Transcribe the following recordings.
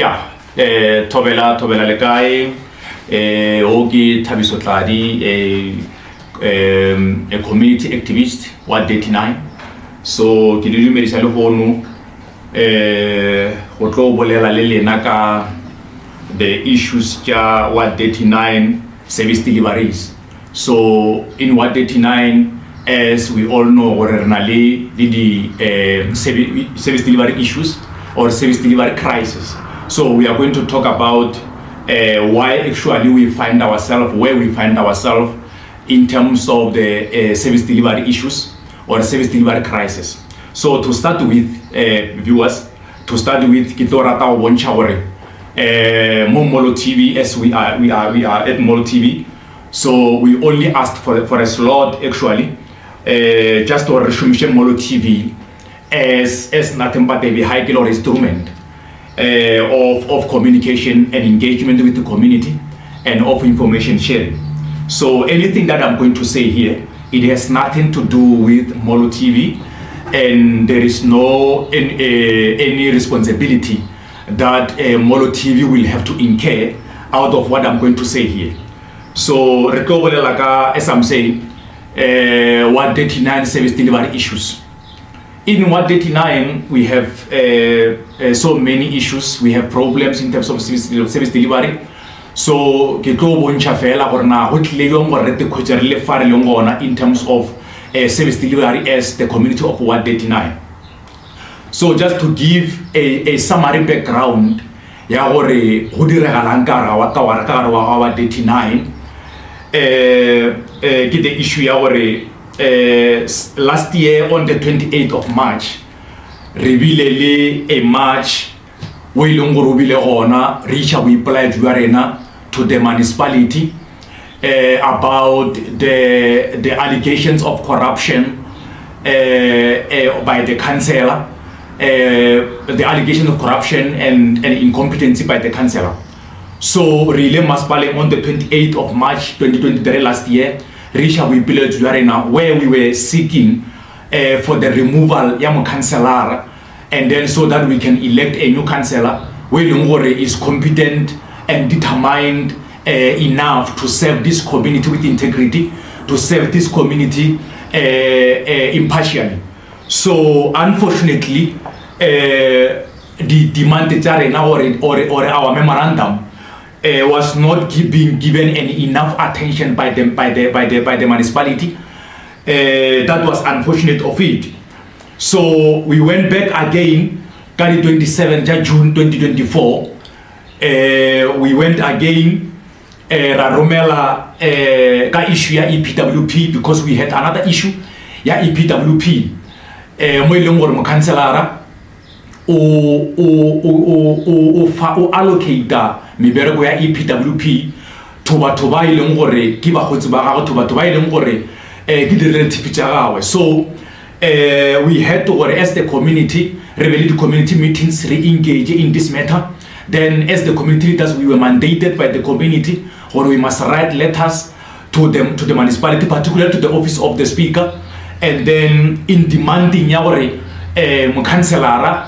Yeah, Tobela Lekai, Ogi Thabiso a community activist, Ward 39. So, Kidili Merisalo Honu, Hoto Bolela Lele Naka, the issues ja Ward 39 service deliveries. So, in Ward 39, as we all know, originally the service delivery issues or service delivery crisis. So we are going to talk about why actually we find ourselves, where we find ourselves in terms of the service delivery issues or service delivery crisis. So to start with, viewers, to start with, Kitorata Wonchaware, Molo TV, as we are at Molo TV. So we only asked for a slot actually, just to resume Molo TV as nothing but a vehicle or instrument of communication and engagement with the community and of information sharing. So anything that I'm going to say here, it has nothing to do with Molo TV, and there is no any responsibility that Molo TV will have to incur out of what I'm going to say here. So as I'm saying, Ward 39 service delivery issues. In Ward 39, we have so many issues. We have problems in terms of service delivery. So, in terms of service delivery as the community of Ward 39. So, just to give a summary background, Ward 39, get the issue last year on the 28th of March, revealed a march we reach we pledge to the municipality about the allegations of corruption by the councillor, the allegations of corruption and incompetency by the councillor. So really Maspale on the 28th of March 2023 last year, Risha we pillage where we were seeking for the removal of councillor, and then so that we can elect a new councillor where Lungore is competent and determined enough to serve this community with integrity, to serve this community impartially. So unfortunately, the demand or our memorandum was not being given enough attention by the municipality. That was unfortunate of it. So we went back again, 27th June 2024. We went again, Romela ka issue ya EPWP because we had another issue ya EPWP. Mo ileng gore mo councillor o allocate mebereko ya EPWP to batho ba ileng gore ke bagotsi ba gago, to batho ba ileng gore ke di relative tsa gagwe. So we had to, or as the community, the community meetings, re-engage in this matter. Then as the community leaders, we were mandated by the community, or we must write letters to the municipality, particularly to the office of the speaker, and then in demanding our councillor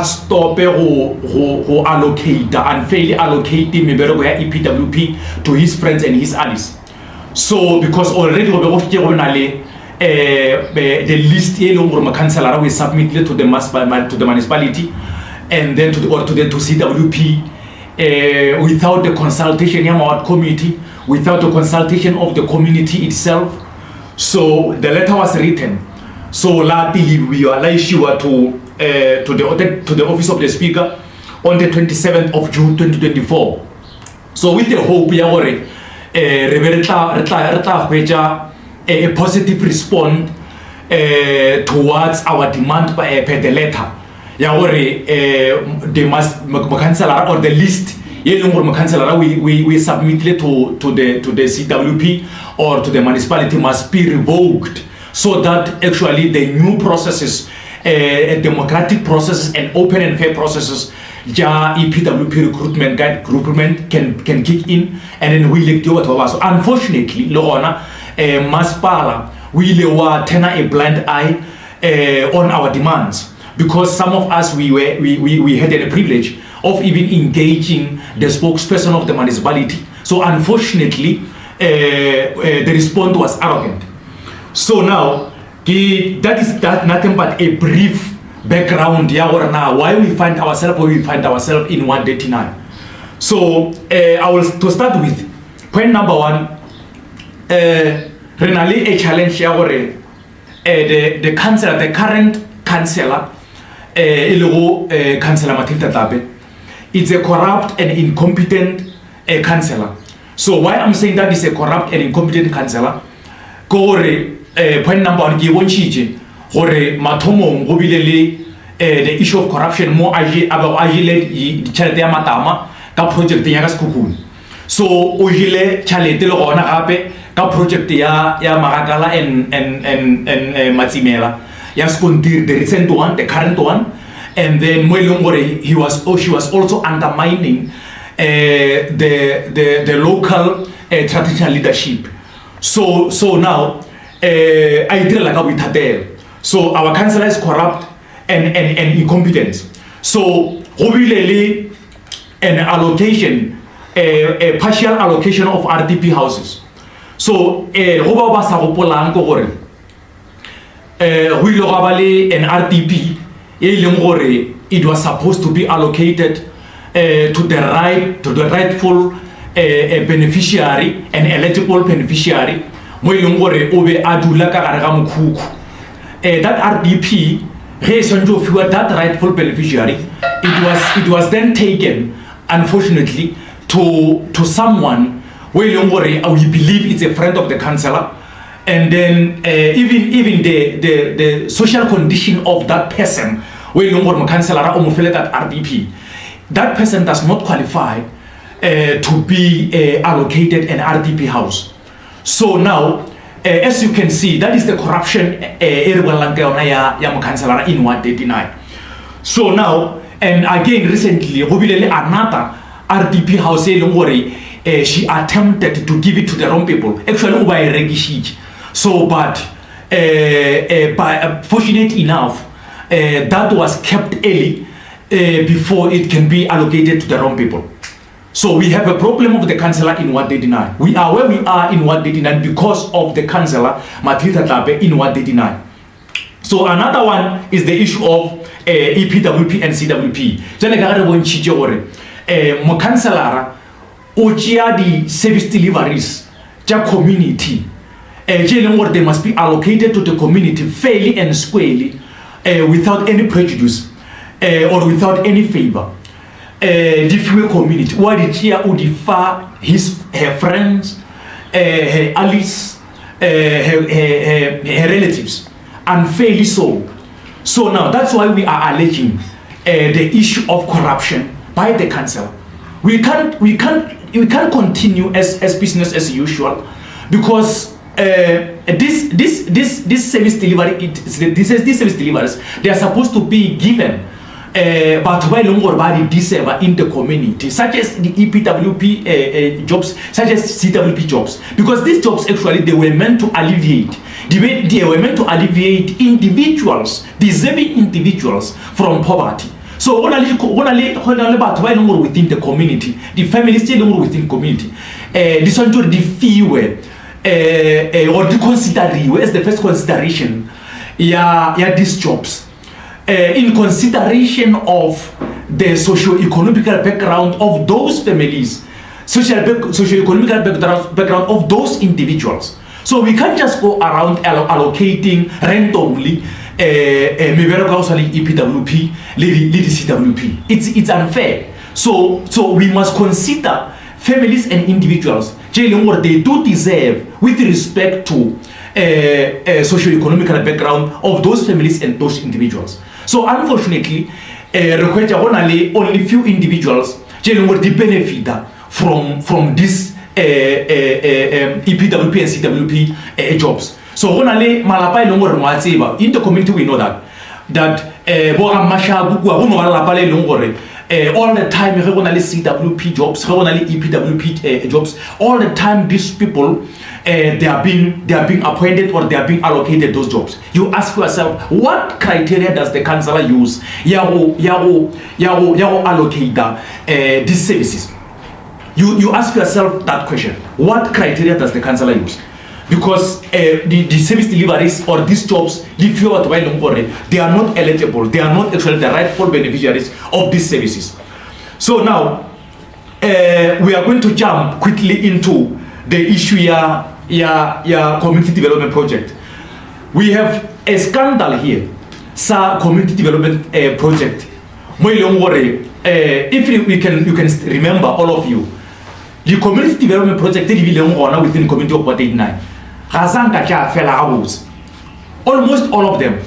stop who allocate unfairly allocate EPWP to his friends and his allies. So because already the list councillor we submitted to the municipality and then to CWP without the consultation of our committee, without the consultation of the community itself. So the letter was written. So luckily we are issued to the office of the speaker on the 27th of June 2024. So with the hope a positive response towards our demand per the letter. They must councillor or the list we submitted to the CWP or to the municipality must be revoked, so that actually the new processes, democratic processes and open and fair processes, EPWP recruitment can kick in, and then we elect you. So unfortunately, Maspala we were turn a blind eye on our demands, because some of us we had the privilege of even engaging the spokesperson of the municipality. So unfortunately, the response was arrogant. So now, that is nothing but a brief background or now why we find ourselves where we find ourselves in 139. So I will to start with point number one. Renally a challenge the councillor, the current councillor, councillor Matilda Thabe, it's a corrupt and incompetent councillor. So why I'm saying that is a corrupt and incompetent councillor? Point number one, the issue of corruption more agile charity matama ka project ya skukuni. So ojile charity lo ona gape ka project ya Magakala and Matsimela. Yes, the recent one, the current one, and then she was also undermining the local traditional leadership. So now I feel like we there. So our councillor is corrupt and incompetent. So really an allocation, a partial allocation of RDP houses. So an RDP, it was supposed to be allocated to the rightful beneficiary and eligible beneficiary. That RDP, that rightful beneficiary, it was then taken, unfortunately, to someone we believe it's a friend of the councillor, and then even the social condition of that person, councillor that RDP, that person does not qualify to be allocated an RDP house. So now, as you can see, that is the corruption in 139. So now, and again recently, another RDP house, she attempted to give it to the wrong people. Actually, so but fortunate enough, that was kept early before it can be allocated to the wrong people. So we have a problem of the councillor in 139. We are where we are in 139 because of the councillor Matilda Thabe in 139. So another one is the issue of EPWP and CWP. Councillor Ochia the service deliveries to community. They must be allocated to the community fairly and squarely, without any prejudice or without any favor. The female community, why did she defer her friends, her allies, her relatives, unfairly so. So now that's why we are alleging the issue of corruption by the council. We can't continue as business as usual, because this service delivery, these service deliverers, they are supposed to be given. But why longer body deserve in the community, such as the EPWP jobs, such as CWP jobs, because these jobs actually they were meant to alleviate. They were meant to alleviate individuals, deserving individuals from poverty. So only about why longer within the community, the family still longer within the community. This one to the fee or the consider as the first consideration. Yeah, these jobs. In consideration of the socio-economic background of those families, socio-economic background of those individuals. So we can't just go around allocating randomly EPWP, CWP. It's unfair. So we must consider families and individuals. They do deserve, with respect to socio-economic background of those families and those individuals. So unfortunately, only few individuals would benefit from this EPWP and CWP jobs. So in the community we know that all the time CWP jobs, EPWP jobs, all the time these people they are being appointed or they are being allocated those jobs. You ask yourself, what criteria does the councillor use? Allocate these services. You ask yourself that question. What criteria does the councillor use? Because the service deliveries or these jobs, they are not eligible. They are not actually the rightful beneficiaries of these services. So now, we are going to jump quickly into the issue community development project. We have a scandal here, community development project. If you can remember, all of you, the community development project within the community of 189. Almost all of them.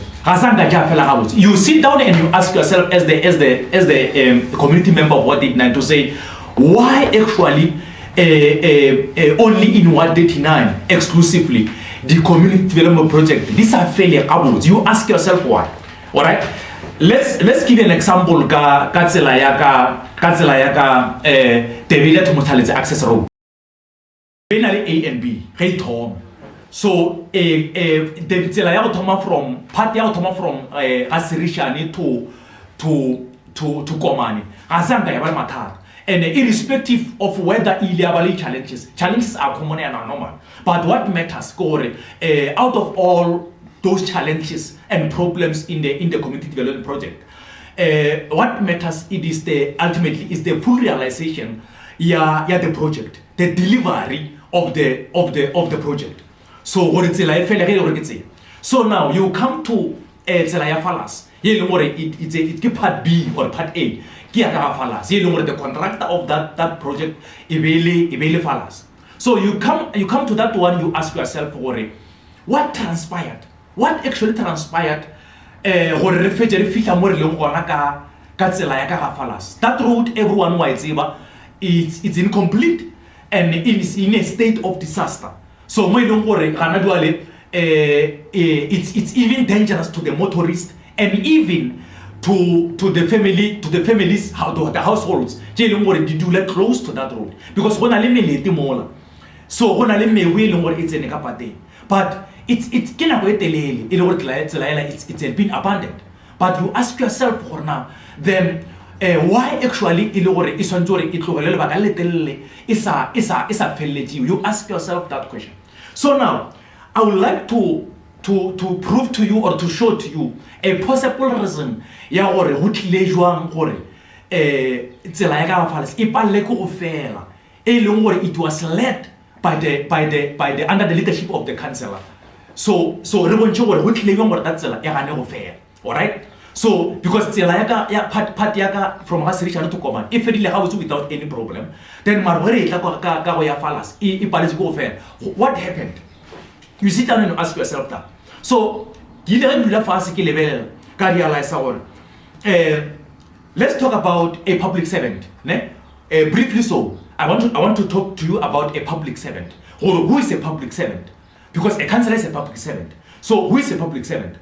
You sit down and you ask yourself as the community member of 189 to say, why actually only in 189 exclusively the community development project? These are failure awards. You ask yourself why. All right. Let's give an example. Katsela yaka Tevile to mortality access road. Binary A and B. Hey Tom. So the from part from Asirishani to Komani. Azanga Yabalmatar. And irrespective of whether Iliabali challenges are common and are normal. But what matters, out of all those challenges and problems in the community development project, what matters ultimately is the full realization, the project, the delivery of the project. So so now you come to Tselaya Falas. It's part B or part A. The contractor of that project Falas. So you come to that one, you ask yourself, what transpired? What actually transpired? That road, everyone knows it's incomplete and it's in a state of disaster. So it's even dangerous to the motorist and even to the families, the households. Close to that road because so but it's been abandoned. But you ask yourself for now, then why actually is a failure? You ask yourself that question. So now I would like to prove to you or to show to you a possible reason it was led by the under the leadership of the councillor. So all right. So because from Hasrisha to command, if it house without any problem, then what happened? You sit down and ask yourself that. So let's talk about a public servant. Briefly so, I want to talk to you about a public servant. Who is a public servant? Because a councillor is a public servant. So who is a public servant?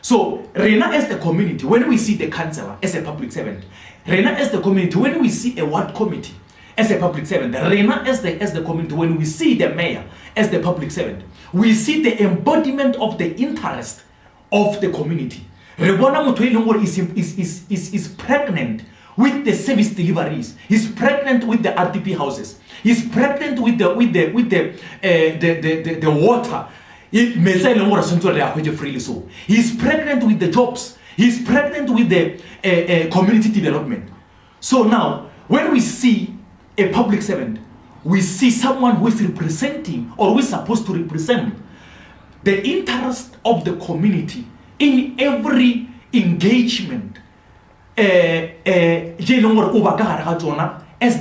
So Rena as the community, when we see the councillor as a public servant, Rena as the community, when we see a ward committee as a public servant, Rena as the community, when we see the mayor as the public servant, we see the embodiment of the interest of the community. Rebona Mutuelongor is pregnant with the service deliveries. He's pregnant with the RDP houses. He's pregnant with the water. He's pregnant with the jobs. He's pregnant with the community development. So now, when we see a public servant, we see someone who is representing or who is supposed to represent the interest of the community in every engagement as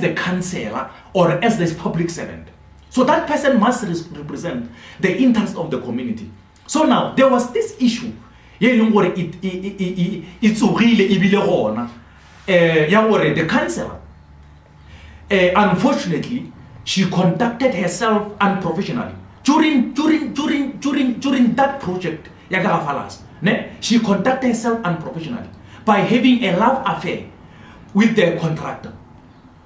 the councillor or as the public servant. So that person must represent the interest of the community. So now there was this issue. It's really the councillor. Unfortunately, she conducted herself unprofessionally during that project. She conducted herself unprofessionally by having a love affair with the contractor.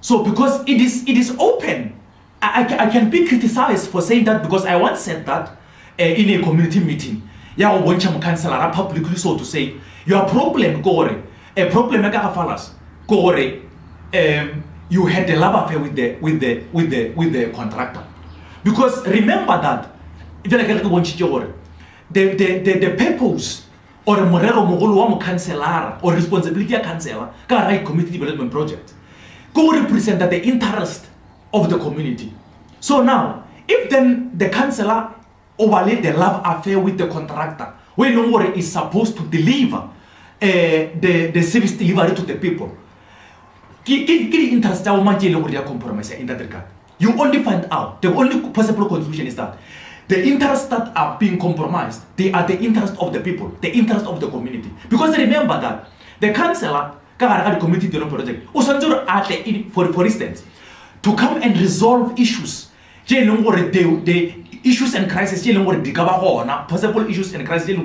So because it is open I can be criticized for saying that because I once said that in a community meeting. Ya o bontsha mokhanselara publicly, so to say, your problem gore a problem e ka falas gore you had a love affair with the contractor, because remember that the purpose or morero mogolo wa mokhanselara or responsibility ya councillor ka right community development project go represent the interest of the community. So now if then the councillor overlay the love affair with the contractor when nobody is supposed to deliver the service delivery to the people, interest compromise in that regard. You only find out, the only possible conclusion is that the interests that are being compromised, they are the interest of the people, the interest of the community. Because remember that the councillor, the community development project, for instance, to come and resolve issues, the issues and crises, possible issues and crises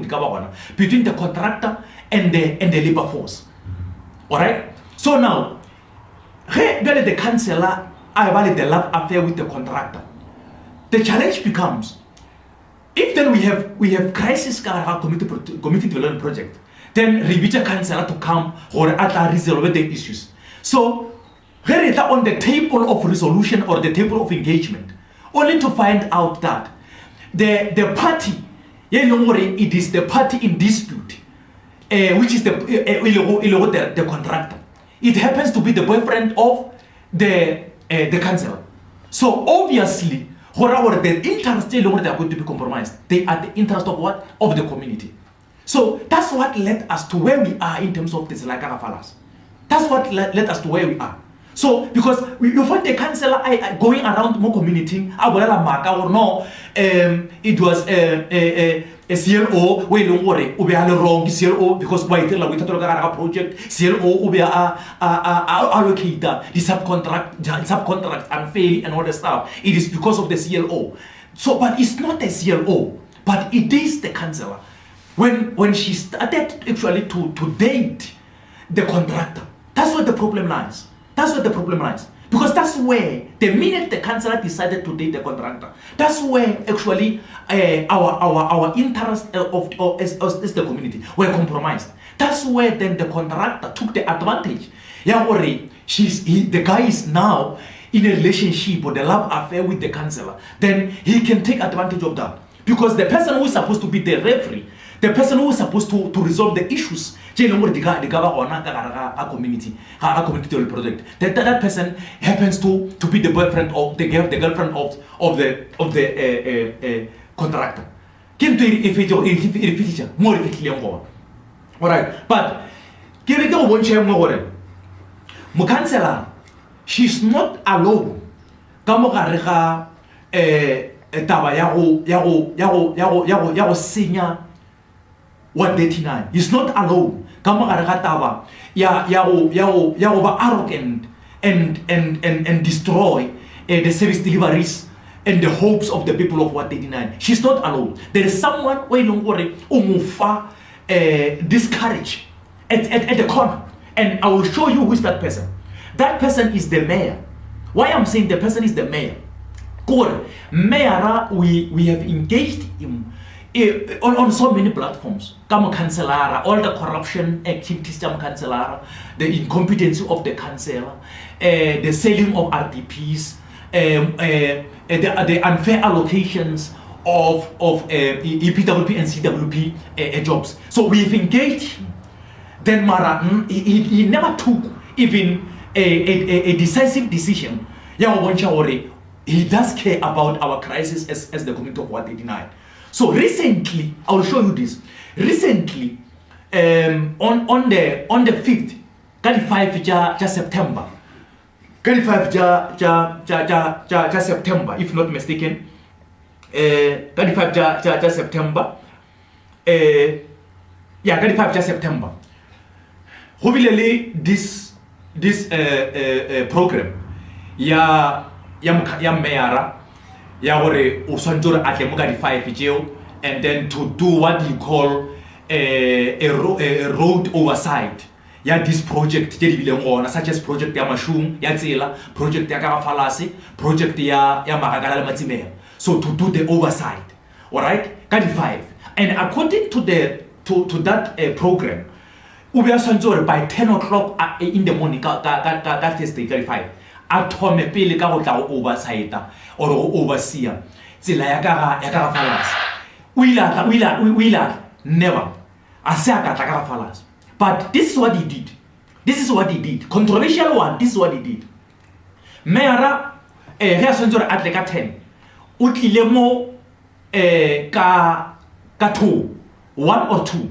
between the contractor and the labor force. Alright? So now, the councillor, I valid the love affair with the contractor. The challenge becomes, if then we have crisis community development project, then repeat a councillor to come or resolve the issues. So here on the table of resolution or the table of engagement, only to find out that the party, it is the party in dispute, which is the contractor. It happens to be the boyfriend of the councillor. So obviously, the interest they are going to be compromised. They are the interest of what? Of the community. So that's what led us to where we are in terms of this Lagara fallacy. That's what led us to where we are. So because you find the councillor going around more community, or no, it was a CLO where don't worry, we are wrong CLO because why tell we talk project CLO we are allocator the subcontract unfairly and all the stuff. It is because of the CLO. So but it's not a CLO, but it is the councillor. When she started actually to date the contractor, that's where the problem lies. That's where the problem lies. Because that's where, the minute the councillor decided to date the contractor, that's where actually our interest as the community were compromised. That's where then the contractor took the advantage. The guy is now in a relationship or the love affair with the councillor. Then he can take advantage of that. Because the person who is supposed to be the referee, the person who is supposed to resolve the issues, a community project, that person happens to be the boyfriend of the girlfriend of the contractor. Alright, but Mukansela, she's not alone. What 39? He's not alone. Over arrogant and destroy the service deliveries and the hopes of the people of what 39. She's not alone. There is someone discouraged at the corner. And I will show you who is that person. That person is the mayor. Why I'm saying the person is the mayor? Mayor, we have engaged him on so many platforms. Kama Cancellara, all the corruption activities of Cancellara, the incompetency of the councillor, the selling of RDPs, the unfair allocations of EPWP and CWP jobs. So we've engaged him. Then Mara, he never took even a decisive decision. He does care about our crisis as the community of 189. So recently, I will show you this. Recently, on the 5th, 35 September, 35 September, if not mistaken, 35 September, 35 September. Hopefully, this program, Mayara, Usanjura at Yamugadi 5 jail, and then to do what you call a road oversight. ya this project tse di bileng gona, such as project ya Mashung ya Tsela, project ya Karafalasi, project ya Magakala le Matsimela. So to do the oversight, all right, ka di 5. And according to that program, ube a swantsore by 10 o'clock in the morning ka Thursday ka di 5 a thome pele ka go tla go oversight or go oversee tsela ya Karafalasi. O ile never a se a ka tla Karafalasi. But this is what he did. This is what he did. Controversial one, this is what he did. Mayara ge a swantsore a tle ka 10 o tlile mo ka 2, 1 or 2.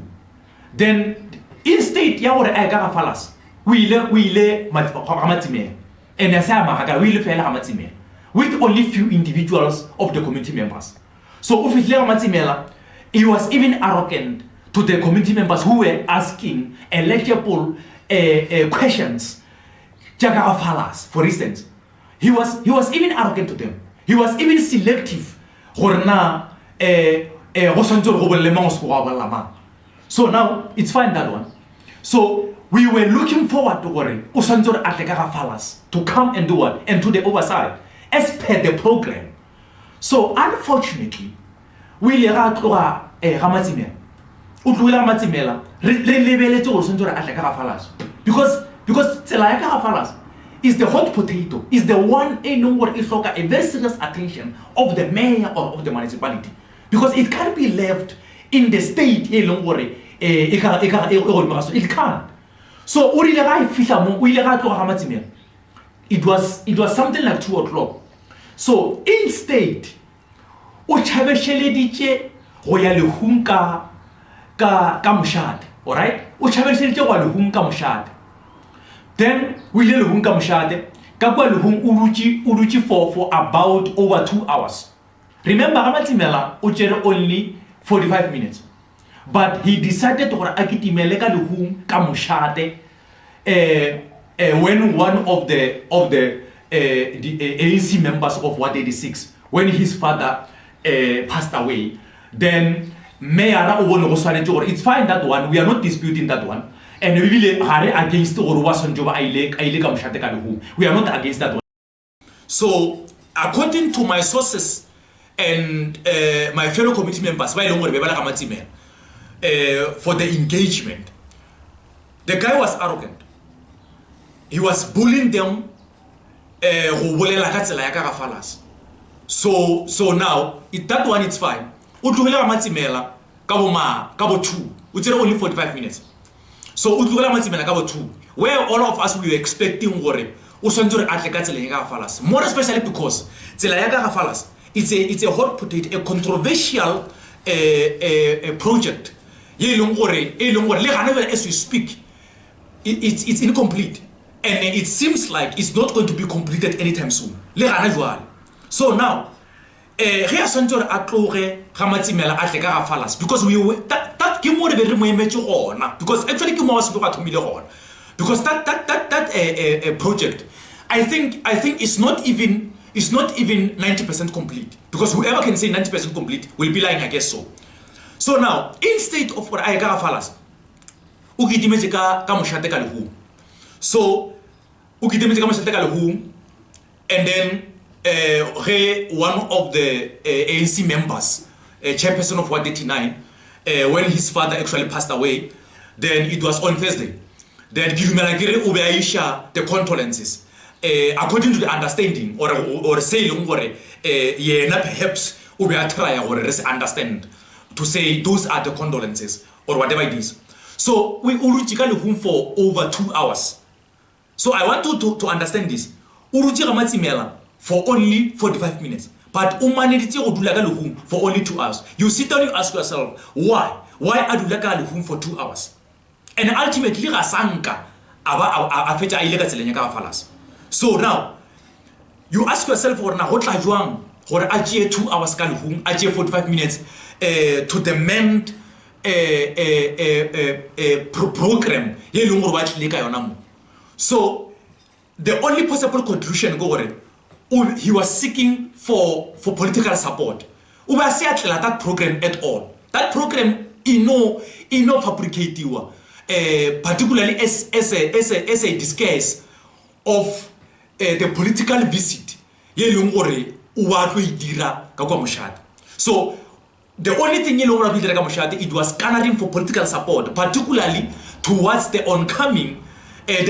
Then instead ya gore a Karafalasi, o ile Matsimela, and ya sa Magakala o ile fela Matsimela with only few individuals of the community members. So if Matsimela, he was even arrogant to the community members who were asking eligible questions. Karafalasi, for instance, he was even arrogant to them. He was even selective. So now it's fine, that one. So we were looking forward to Karafalasi to come and do what? And do the oversight as per the program. So unfortunately, we let Matsimela because Karafalasi is the hot potato, is the one a very serious attention of the mayor or of the municipality, because it can't be left in the state. It can't. So it was something like 2 o'clock. So instead, all right? Then we let Luhum come shade. Kakwa Luhum uruchi for about over 2 hours. Remember, Matsimela uchere only 45 minutes. But he decided to akitimeleka Luhum kamushade when one of the ANC members of 186, when his father passed away, then it's fine, that one. We are not disputing that one. And we really are against or we are not against that one. So according to my sources and my fellow committee members, for the engagement, the guy was arrogant. He was bullying them. So now that one is fine. Only 45 minutes. So where all of us we were expecting more especially because it's a hot potato, a controversial project. As we speak, it's incomplete, and it seems like it's not going to be completed anytime soon. So now because we were because actually because that project I think it's not even 90% complete, because whoever can say 90% complete will be lying, I guess so. So now instead of what I got Fallas so and then one of the ANC members, chairperson of 189, when his father actually passed away, then it was on Thursday. Then the condolences, according to the understanding or saying perhaps try or understand to say those are the condolences or whatever it is. So we uruchika for over 2 hours. So I want you to understand this. For only 45 minutes. But for only 2 hours. You sit down, you ask yourself, why? Why Adulaka for 2 hours? And ultimately, so now, you ask yourself, or 2 hours, 45 minutes to demand program. So the only possible conclusion he was seeking for political support. That program at all. That program fabricated. particularly as a disguise of the political visit. So the only thing it was garnering for political support, particularly towards the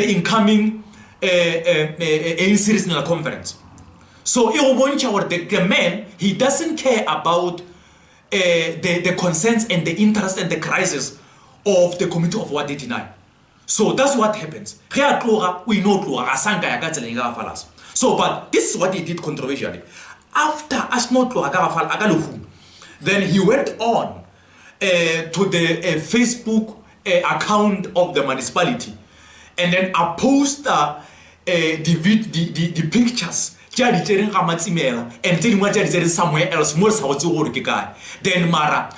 incoming series conference. So the man, he doesn't care about the concerns and the interest and the crisis of the Committee of 189. So that's what happens. We know so, but this is what he did controversially. After then he went on to the Facebook account of the municipality and then opposed the pictures and telling what somewhere else more then Mara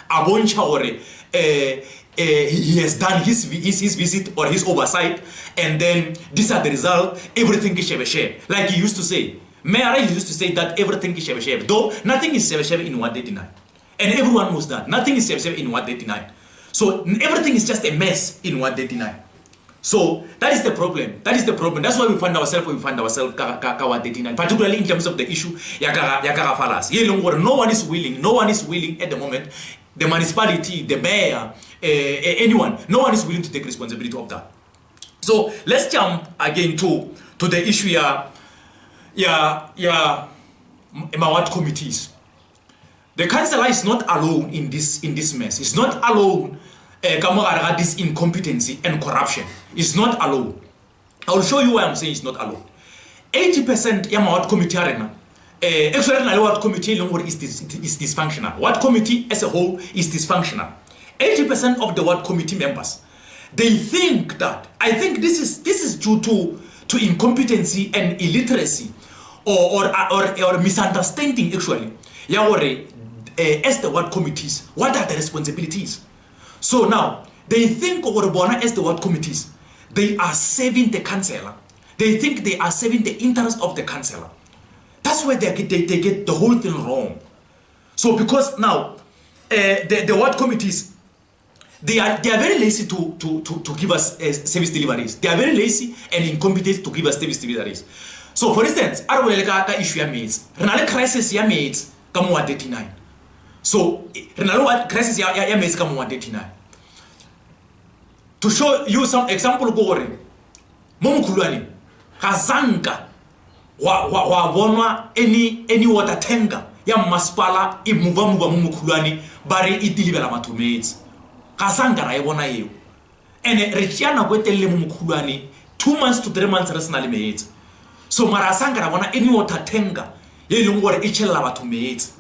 he has done his visit or his oversight, and then these are the result. Everything is share. Like he used to say. Mayor used to say that everything is share. Though nothing is share in 189. And everyone knows that. Nothing is share in 189. So everything is just a mess in 189. So that is the problem. That is the problem. That's why we find ourselves 189, particularly in terms of the issue Yakara Falas. No one is willing at the moment. The municipality, the mayor, anyone, no one is willing to take responsibility of that. So let's jump again to the issue about committees. The councillor is not alone in this mess. It's not alone. This incompetency and corruption is not alone. I will show you why I'm saying it's not alone. 80% Yamawat committee arena. Actually, what committee is dysfunctional. What committee as a whole is dysfunctional. 80% of the what committee members, they think that, I think this is due to incompetency and illiteracy or misunderstanding actually. As the what committees, what are the responsibilities? So now they think as the what committees, they are saving the councillor. They think they are saving the interest of the councillor. That's where they get the whole thing wrong. So because now the ward committees, they are very lazy to give us service deliveries. They are very lazy and incompetent to give us service deliveries. So for instance, Arweleka issue mates, Renale crisis ya mates come 189. So Renale crisis ya mates come 189. To show you some example gore, Momukulani, Kazanga. Wa any water tanker ya maspala imuva mumukulani bari idilibela matumates kasanga rayibona hiyo ene rechiana kwetele mumukulani 2 months to 3 months resonally mates. So marasanga rabona any water tanker yelungore ichela matumates.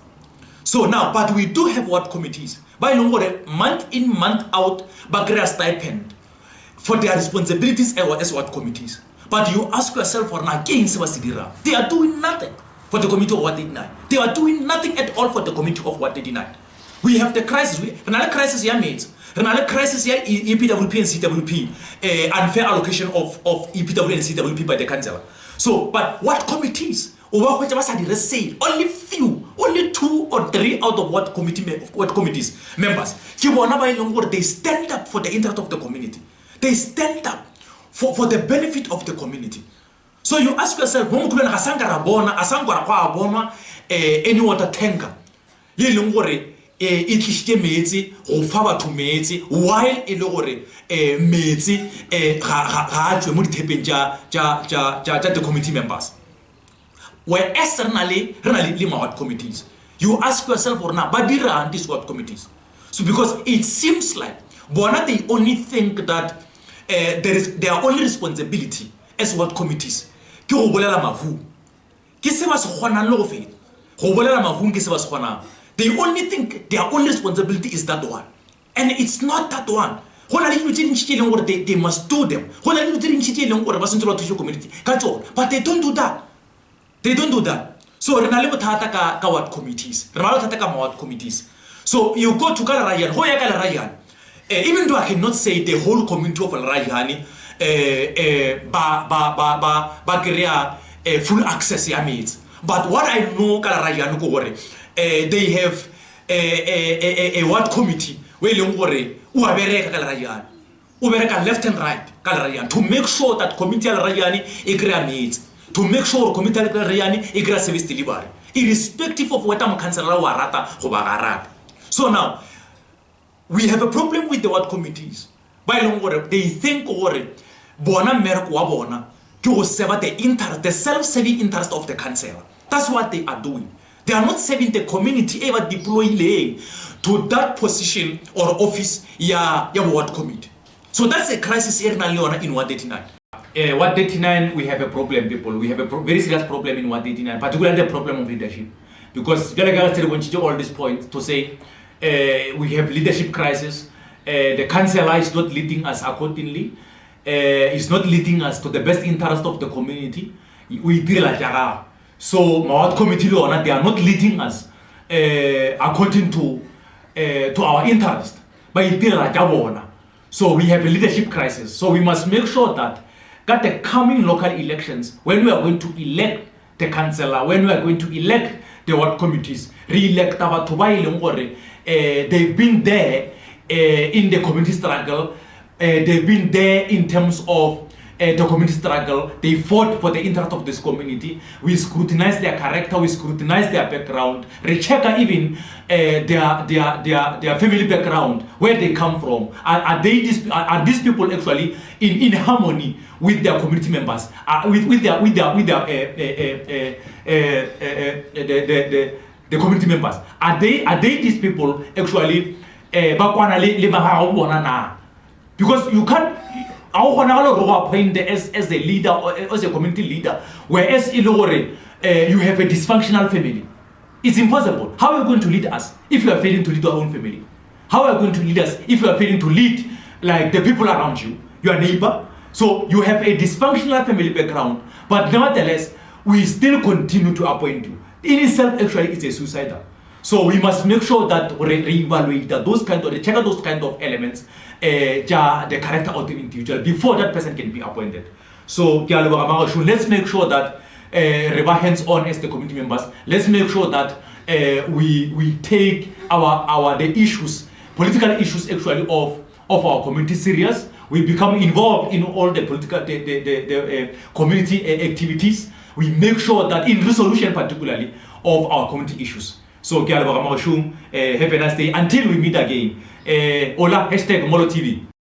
So now but we do have what committees by lungore month in month out bagrea stipend for their responsibilities as what committees. But you ask yourself for against they are doing nothing for the committee of 189. They are doing nothing at all for the committee of 189. We have the crisis. Another crisis here mates. Another crisis here EPWP and CWP. Unfair allocation of EPW and CWP by the councillor. So, but what committees? Only few, only 2 or 3 out of what committees members. They stand up for the interest of the community. They stand up for the benefit of the community. So you ask yourself, any water tanker, while the committee members. Where externally committees. You ask yourself or now, but there are these what committees. So because it seems like they only think that their only responsibility as what committees. They only think their only responsibility is that one. And it's not that one. They must do them. But they don't do that. They don't do that. So committees. So you go to Kalarayan. Even though I cannot say the whole community of Al-Rajhani full access means, but what I know they have a what committee where ubereka left and right ka lerayane to make sure that community ya lerayane e kry-a metsi, to make sure community ya lerayane e kry-a service delivery irrespective of whether mokhanselara wa rata goba ga rata. So now we have a problem with the ward committees ba e leng gore they think gore bona mmereko wa bona ke go serve the interest, the self-serving interest of the councillor. That's what they are doing. They are not serving the community ever deploying to that position or office ya ward committee. So that's a crisis in Ward 39. Ward 39, we have a problem, people. We have a very serious problem in Ward 39, particularly the problem of leadership. Because all these points to say we have leadership crisis. The councillor is not leading us accordingly. Is not leading us to the best interest of the community. We deal like that. So my ward committee, they are not leading us according to our interest. But it deal like that. So we have a leadership crisis. So we must make sure that at the coming local elections, when we are going to elect the councillor, when we are going to elect the ward committees, re-elect our they've been there in the community struggle. They've been there in terms of the community struggle. They fought for the interest of this community. We scrutinize their character, we scrutinize their background, recheck even their family background, where they come from. Are these people actually in harmony with their community members, with the community members? Are they these people actually because you can't appoint as a leader or as a community leader, whereas you have a dysfunctional family. It's impossible. How are you going to lead us if you are failing to lead your own family? How are you going to lead us if you are failing to lead like the people around you, your neighbor? So you have a dysfunctional family background, but nevertheless, we still continue to appoint you. In itself, actually, it's a suicidal. So we must make sure that we re-evaluate those kind of, check out those kind of elements, the character of the individual before that person can be appointed. So let's make sure that we are hands-on as the community members. Let's make sure that we take the issues, political issues actually of our community serious. We become involved in all the political, community activities. We make sure that in resolution particularly of our community issues. So, have a nice day. Until we meet again. Ola, #Molo TV.